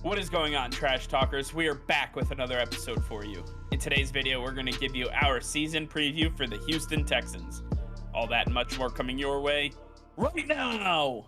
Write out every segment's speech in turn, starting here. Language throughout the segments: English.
What is going on, Trash Talkers? We are back with another episode for you. In today's video, we're going to give you our season preview for the Houston Texans. All that and much more coming your way right now!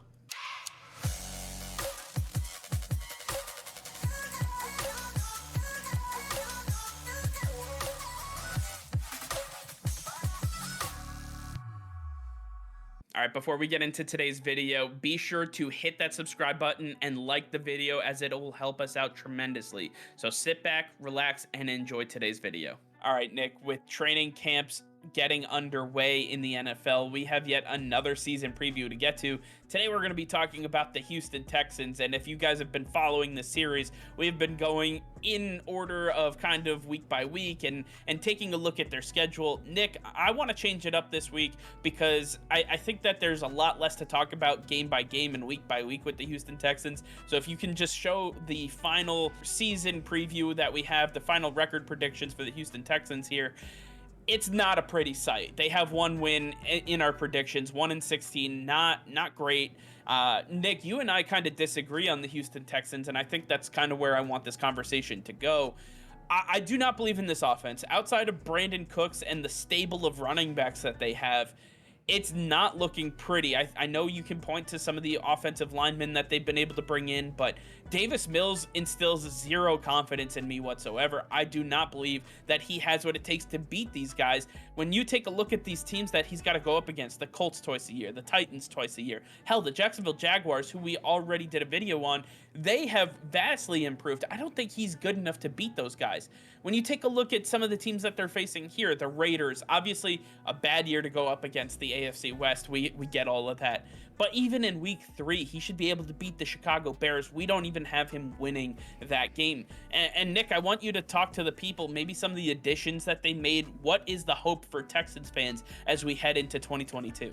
All right, before we get into today's video, be sure to hit that subscribe button and like the video as it will help us out tremendously. So sit back, relax, and enjoy today's video. All right, Nick, with training camps getting underway in the NFL, we have yet another season preview to get to. Today we're going to be talking about the Houston Texans, and if you guys have been following the series, we've been going in order of kind of week by week and taking a look at their schedule. Nick, I want to change it up this week because I think that there's a lot less to talk about game by game and week by week with the Houston Texans. So if you can just show the final season preview that we have, the final record predictions for the Houston Texans here, it's not a pretty sight. They have one win in our predictions, 1-16, not great. Nick, you and I kind of disagree on the Houston Texans, and I think that's kind of where I want this conversation to go. I do not believe in this offense. Outside of Brandin Cooks and the stable of running backs that they have, it's not looking pretty. I know you can point to some of the offensive linemen that they've been able to bring in, but Davis Mills instills zero confidence in me whatsoever. I do not believe that he has what it takes to beat these guys. When you take a look at these teams that he's got to go up against, the Colts twice a year, the Titans twice a year, hell, the Jacksonville Jaguars, who we already did a video on, they have vastly improved. I don't think he's good enough to beat those guys. When you take a look at some of the teams that they're facing here, the Raiders, obviously a bad year to go up against the AFC West. We get all of that. But even in week 3, he should be able to beat the Chicago Bears. We don't even have him winning that game. And Nick, I want you to talk to the people, maybe some of the additions that they made. What is the hope for Texans fans as we head into 2022?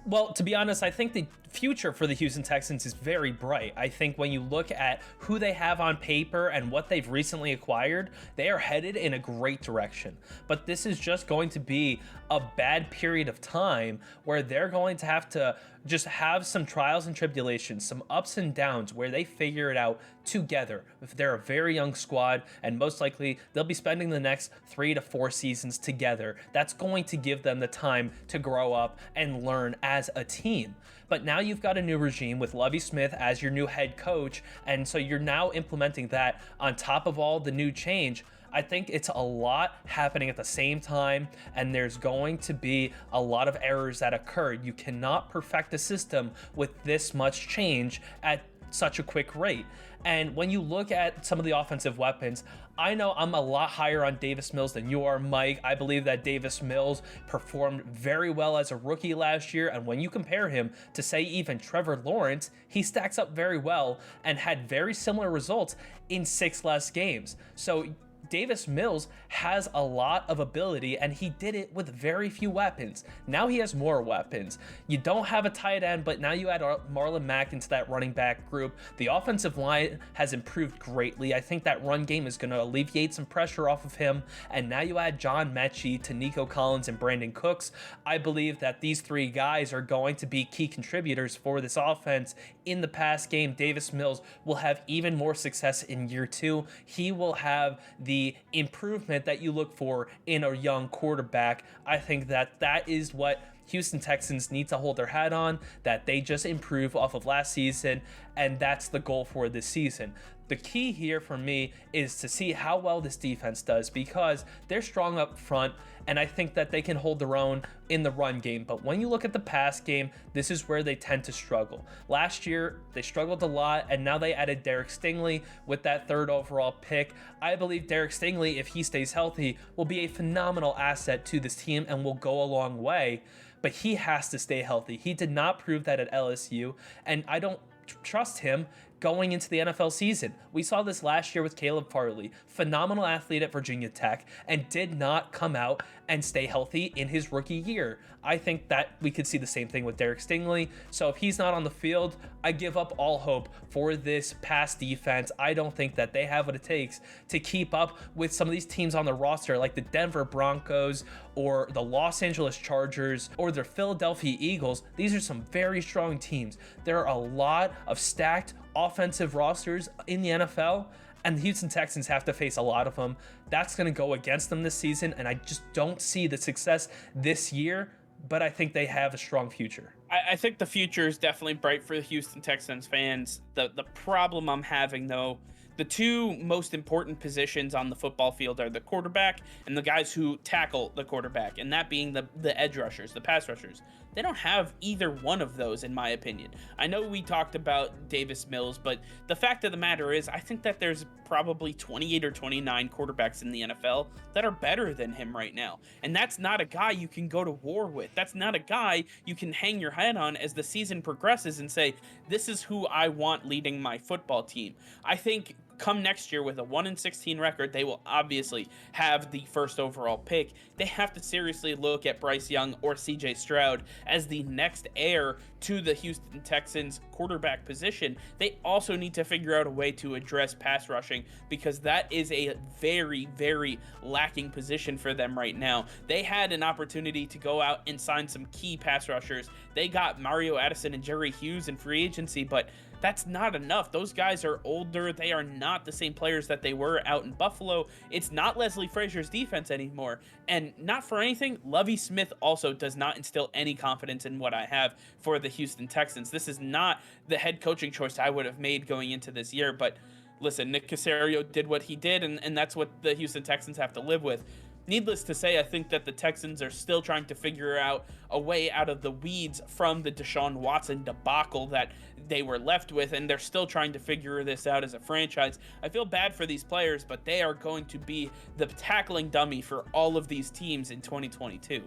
Well, to be honest, I think the future for the Houston Texans is very bright. I think when you look at who they have on paper and what they've recently acquired, they are headed in a great direction. But this is just going to be a bad period of time where they're going to have to just have some trials and tribulations, some ups and downs where they figure it out together. If they're a very young squad, and most likely they'll be spending the next 3 to 4 seasons together, that's going to give them the time to grow up and learn as a team. But now you've got a new regime with Lovie Smith as your new head coach, and so you're now implementing that on top of all the new change. I think it's a lot happening at the same time, and there's going to be a lot of errors that occur. You cannot perfect a system with this much change at such a quick rate. And when you look at some of the offensive weapons, I know I'm a lot higher on Davis Mills than you are, Mike. I believe that Davis Mills performed very well as a rookie last year, and when you compare him to, say, even Trevor Lawrence, he stacks up very well and had very similar results in 6 less games. So Davis Mills has a lot of ability, and he did it with very few weapons. Now he has more weapons. You don't have a tight end, but now you add Marlon Mack into that running back group. The offensive line has improved greatly. I think that run game is going to alleviate some pressure off of him. And now you add John Metchie to Maliek Collins and Brandin Cooks. I believe that these 3 guys are going to be key contributors for this offense. In the past game, Davis Mills will have even more success in year 2. He will have the improvement that you look for in a young quarterback. I think that is what Houston Texans need to hold their hat on, that they just improve off of last season, and that's the goal for this season. The key here for me is to see how well this defense does, because they're strong up front, and I think that they can hold their own in the run game. But when you look at the pass game, this is where they tend to struggle. Last year, they struggled a lot, and now they added Derek Stingley with that 3rd overall pick. I believe Derek Stingley, if he stays healthy, will be a phenomenal asset to this team and will go a long way. But he has to stay healthy. He did not prove that at LSU, and I don't trust him going into the NFL season. We saw this last year with Caleb Farley, phenomenal athlete at Virginia Tech, and did not come out and stay healthy in his rookie year. I think that we could see the same thing with Derek Stingley. So if he's not on the field, I give up all hope for this pass defense. I don't think that they have what it takes to keep up with some of these teams on the roster, like the Denver Broncos or the Los Angeles Chargers or the Philadelphia Eagles. These are some very strong teams. There are a lot of stacked offensive rosters in the NFL, and the Houston Texans have to face a lot of them. That's going to go against them this season, and I just don't see the success this year, but I think they have a strong future. I think the future is definitely bright for the Houston Texans fans. The problem I'm having, though, the two most important positions on the football field are the quarterback and the guys who tackle the quarterback, and that being the edge rushers, the pass rushers. They don't have either one of those, in my opinion. I know we talked about Davis Mills, but the fact of the matter is, I think that there's probably 28 or 29 quarterbacks in the NFL that are better than him right now. And that's not a guy you can go to war with. That's not a guy you can hang your head on as the season progresses and say, this is who I want leading my football team. I think come next year with a 1-16 record, they will obviously have the first overall pick. They have to seriously look at Bryce Young or CJ Stroud as the next heir to the Houston Texans quarterback position. They also need to figure out a way to address pass rushing, because that is a very, very lacking position for them right now. They had an opportunity to go out and sign some key pass rushers. They got Mario Addison and Jerry Hughes in free agency, but that's not enough. Those guys are older. They are not the same players that they were out in Buffalo. It's not Leslie Frazier's defense anymore. And not for anything, Lovie Smith also does not instill any confidence in what I have for the Houston Texans. This is not the head coaching choice I would have made going into this year. But listen, Nick Caserio did what he did, and that's what the Houston Texans have to live with. Needless to say, I think that the Texans are still trying to figure out a way out of the weeds from the Deshaun Watson debacle that they were left with, and they're still trying to figure this out as a franchise. I feel bad for these players, but they are going to be the tackling dummy for all of these teams in 2022.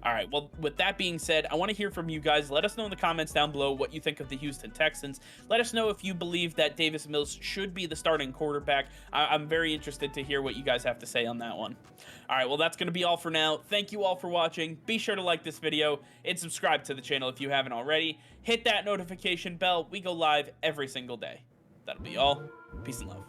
All right, well, with that being said, I want to hear from you guys. Let us know in the comments down below what you think of the Houston Texans. Let us know if you believe that Davis Mills should be the starting quarterback. I'm very interested to hear what you guys have to say on that one. All right, well, that's going to be all for now. Thank you all for watching. Be sure to like this video and subscribe to the channel if you haven't already. Hit that notification bell. We go live every single day. That'll be all. Peace and love.